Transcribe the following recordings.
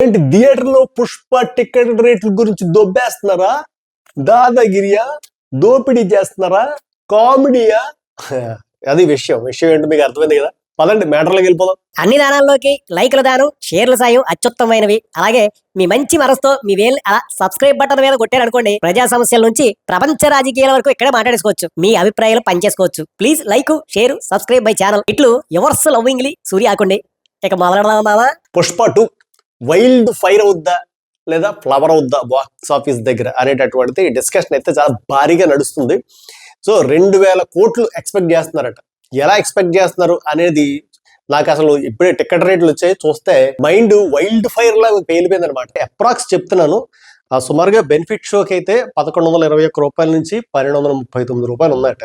ఏంటి థియేటర్లో పుష్ప టికెట్ రేట్ల గురించి దొబ్బేస్తున్నారా? దాదాగిరియా? దోపిడీ చేస్తున్నారా? కామెడీయా? అది విషయం ఏంటో మీకు అర్థమైంది కదా. పదండి మ్యాటర్లోకి వెళ్ళిపోదాం. అన్ని దానాల్లోకి లైకుల దానం, షేర్ల సాయం అత్యుత్తమైనవి. అలాగే మీ మంచి మనసుతో మీ వేలు అలా సబ్స్క్రైబ్ బటన్ మీద కొట్టారనుకోండి, ప్రజా సమస్యల నుంచి ప్రపంచ రాజకీయాల వరకు ఇక్కడే మాట్లాడేసుకోవచ్చు. మీ అభిప్రాయాలు పనిచేసుకోవచ్చు. Please like, share, subscribe my channel. ఇట్లు యువర్స్ లవ్వింగ్లీ సూర్య ఆకుండి. ఇక మొదలెడదామా? పుష్ప 2 వైల్డ్ ఫైర్ అవుద్దా లేదా ఫ్లవర్ అవుద్దా బాక్స్ ఆఫీస్ దగ్గర అనేటటువంటి డిస్కషన్ అయితే చాలా భారీగా నడుస్తుంది. సో 2000 కోట్లు ఎక్స్పెక్ట్ చేస్తున్నారట. ఎలా ఎక్స్పెక్ట్ చేస్తున్నారు అనేది నాకు అసలు ఇప్పుడే టికెట్ రేట్లు వచ్చాయి చూస్తే మైండ్ వైల్డ్ ఫైర్ లాగా పేలిపోయింది అనమాట. అప్రాక్స్ చెప్తున్నాను, సుమారుగా బెనిఫిట్ షోకి అయితే 1121 రూపాయల నుంచి 1239 రూపాయలు ఉన్నాయట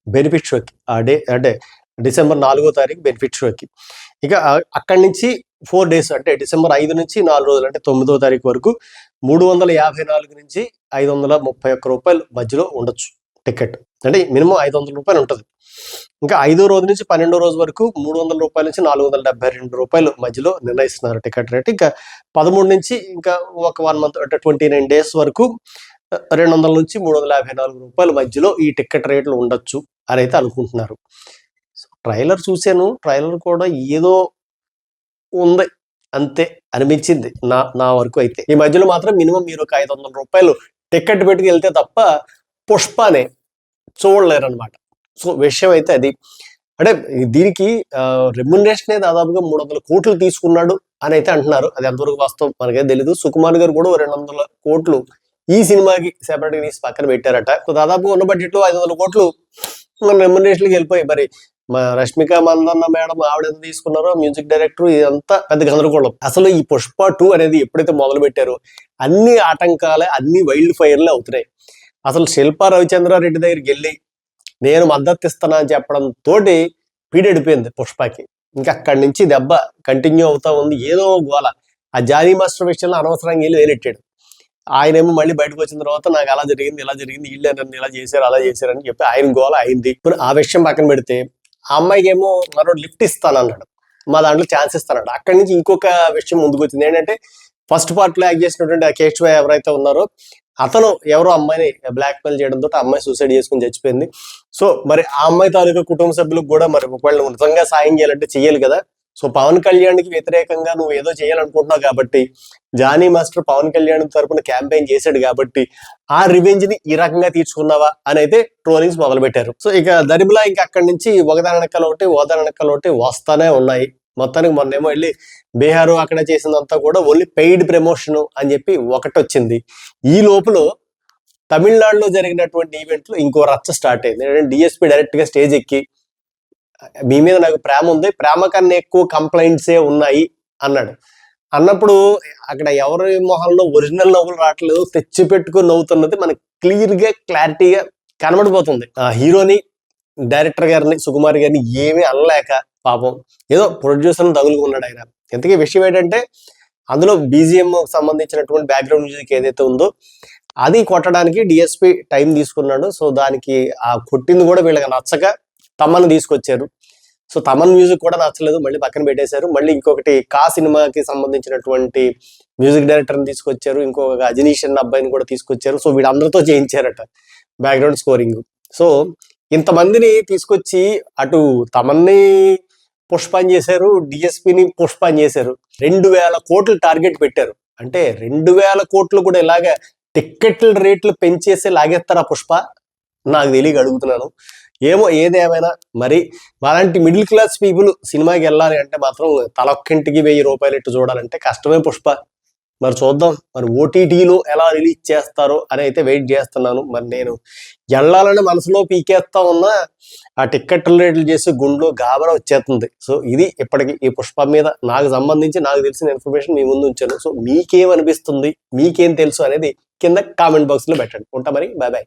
బెనిఫిట్ షోకి. ఆ డే అంటే డిసెంబర్ 4వ తారీఖు బెనిఫిట్ షోకి. ఇక అక్కడి నుంచి 4 డేస్ అంటే డిసెంబర్ 5 నుంచి 4 రోజులు అంటే 9వ తారీఖు వరకు 354 నుంచి 531 రూపాయలు మధ్యలో ఉండొచ్చు టికెట్. అంటే మినిమం 500 రూపాయలు ఉంటుంది. ఇంకా 5వ రోజు నుంచి 12వ రోజు వరకు 300 రూపాయల నుంచి 472 రూపాయలు మధ్యలో నిర్ణయిస్తున్నారు టికెట్ రేట్. ఇంకా 13 నుంచి ఇంకా ఒక 1 మంత్ అంటే 29 డేస్ వరకు 200 నుంచి 354 రూపాయల మధ్యలో ఈ టికెట్ రేట్లు ఉండొచ్చు అని అయితే అనుకుంటున్నారు. ట్రైలర్ చూశాను, ట్రైలర్ కూడా ఏదో ఉంది అంతే అనిపించింది నా వరకు అయితే. ఈ మధ్యలో మాత్రం మినిమం మీరు ఒక 500 రూపాయలు టికెట్ పెట్టుకు వెళ్తే తప్ప పుష్పనే చూడలేరు అనమాట. సో విషయం అయితే అది. అంటే దీనికి రెమ్యునరేషనే దాదాపుగా 300 కోట్లు తీసుకున్నాడు అని అయితే అంటున్నారు. అది ఎంతవరకు వాస్తవం మనకైతే తెలీదు. సుకుమార్ గారు కూడా 200 కోట్లు ఈ సినిమాకి సెపరేట్గా తీసి పక్కన పెట్టారట. దాదాపుగా ఉన్న బడ్జెట్ లో 500 కోట్లు మన రెమ్యునరేషన్కి వెళ్ళిపోయి, మరి మా రష్మిక మందన్న మేడం ఆవిడ ఎంత తీసుకున్నారో, మ్యూజిక్ డైరెక్టర్, ఇదంతా పెద్ద గందరగోళం. అసలు ఈ పుష్ప 2 అనేది ఎప్పుడైతే మొదలు పెట్టారో అన్ని ఆటంకాలే, అన్ని వైల్డ్ ఫైర్లే అవుతున్నాయి. అసలు శిల్పా రవిచంద్రారెడ్డి దగ్గరికి వెళ్ళి నేను మద్దతు ఇస్తానా అని చెప్పడం తోటి పీడెడిపోయింది పుష్పకి. ఇంకా అక్కడి నుంచి దెబ్బ కంటిన్యూ అవుతా ఉంది. ఏదో గోల. ఆ జానీ మాస్టర్ విషయంలో అనవసరంగా వెళ్ళి వేలెట్టాడు. ఆయనేమో మళ్ళీ బయటకు వచ్చిన తర్వాత నాకు అలా జరిగింది, ఇలా జరిగింది, వీళ్ళు నన్ను ఇలా చేశారు, అలా చేశారని చెప్పి ఆయన గోల అయింది. ఇప్పుడు ఆ విషయం పక్కన పెడితే ఆ అమ్మాయికి ఏమో మరో లిఫ్ట్ ఇస్తానన్నాడు, మా దాంట్లో ఛాన్స్ ఇస్తానన్నాడు. అక్కడి నుంచి ఇంకొక విషయం ముందుకు వచ్చింది. ఏంటంటే ఫస్ట్ పార్ట్ లో యాక్ట్ చేసినటువంటి ఆ కేశవ ఎవరైతే ఉన్నారో అతను ఎవరో అమ్మాయిని బ్లాక్ మెయిల్ చేయడంతో ఆ అమ్మాయి సూసైడ్ చేసుకుని చచ్చిపోయింది. సో మరి ఆ అమ్మాయి తాలూకా కుటుంబ సభ్యులకు కూడా మరి ఒకవేళ నిజంగా సాయం చేయాలంటే చెయ్యాలి కదా. సో పవన్ కళ్యాణ్కి వ్యతిరేకంగా నువ్వు ఏదో చేయాలనుకుంటున్నావు కాబట్టి, జానీ మాస్టర్ పవన్ కళ్యాణ్ తరపున క్యాంపెయిన్ చేశాడు కాబట్టి ఆ రివెంజ్ ని ఈ రకంగా తీర్చుకున్నావా అని అయితే ట్రోలింగ్స్ మొదలు పెట్టారు. సో ఇక దరిమిలా ఇంకా అక్కడి నుంచి ఒకదానెనకలు ఒకటి ఓదానెనకలు ఒకటి వస్తానే ఉన్నాయి. మొత్తానికి మొన్నేమో వెళ్ళి బీహారు అక్కడ చేసిందంతా కూడా ఓన్లీ పెయిడ్ ప్రమోషన్ అని చెప్పి ఒకటి వచ్చింది. ఈ లోపల తమిళనాడులో జరిగినటువంటి ఈవెంట్ లో ఇంకో రచ్చ స్టార్ట్ అయింది. ఏంటంటే డిఎస్పీ డైరెక్ట్ గా స్టేజ్ ఎక్కి మీ మీద నాకు ప్రేమ ఉంది, ప్రేమ కన్నా ఎక్కువ కంప్లైంట్సే ఉన్నాయి అన్నాడు. అన్నప్పుడు అక్కడ ఎవరి మొహంలో ఒరిజినల్ నవ్వులు రావట్లేదు, తెచ్చి పెట్టుకుని నవ్వుతున్నది మనకి క్లారిటీగా కనబడిపోతుంది. ఆ హీరోని, డైరెక్టర్ గారిని, సుకుమార్ గారిని ఏమీ అనలేక పాపం ఏదో ప్రొడ్యూసర్ తగులుకున్నాడు ఆయన. ఇంతకీ విషయం ఏంటంటే అందులో బీజిఎం సంబంధించినటువంటి బ్యాక్గ్రౌండ్ మ్యూజిక్ ఏదైతే ఉందో అది కొట్టడానికి డిఎస్పీ టైం తీసుకున్నాడు. సో దానికి ఆ కొట్టింది కూడా వీళ్ళకి నచ్చక తమన్ తీసుకొచ్చారు. సో తమన్ మ్యూజిక్ కూడా నచ్చలేదు, మళ్ళీ పక్కన పెట్టేశారు. మళ్ళీ ఇంకొకటి కా సినిమాకి సంబంధించినటువంటి మ్యూజిక్ డైరెక్టర్ని తీసుకొచ్చారు, ఇంకొక అజనీష్ అన్న అబ్బాయిని కూడా తీసుకొచ్చారు. సో వీళ్ళందరితో చేయించారట బ్యాక్గ్రౌండ్ స్కోరింగ్. సో ఇంతమందిని తీసుకొచ్చి అటు తమన్ని పుష్పాన్ చేశారు, డిఎస్పీని పుష్పాన్ చేశారు. 2000 కోట్లు టార్గెట్ పెట్టారు. అంటే 2000 కోట్లు కూడా ఇలాగ టిక్కెట్ల రేట్లు పెంచేసి లాగేస్తారా పుష్ప? నాకు తెలియక అడుగుతున్నాను. ఏమో ఏదేమైనా మరి అలాంటి మిడిల్ క్లాస్ పీపుల్ సినిమాకి వెళ్ళాలి అంటే మాత్రం తలొక్కింటికి 1000 రూపాయలు ఇట్టు చూడాలంటే కష్టమే పుష్ప. మరి చూద్దాం మరి ఓటీటీలో ఎలా రిలీజ్ చేస్తారో అని అయితే వెయిట్ చేస్తున్నాను. మరి నేను వెళ్ళాలని మనసులో పీకేస్తా ఉన్నా ఆ టిక్కెట్ల రేట్లు చేసి గుండెలో గాబరా వచ్చేస్తుంది. సో ఇది ఇప్పటికి ఈ పుష్ప మీద నాకు సంబంధించి నాకు తెలిసిన ఇన్ఫర్మేషన్ మీ ముందు ఉంచాను. సో మీకేమనిపిస్తుంది, మీకేం తెలుసు అనేది కింద కామెంట్ బాక్స్ లో పెట్టండి. ఉంటా మరి, బాయ్ బాయ్.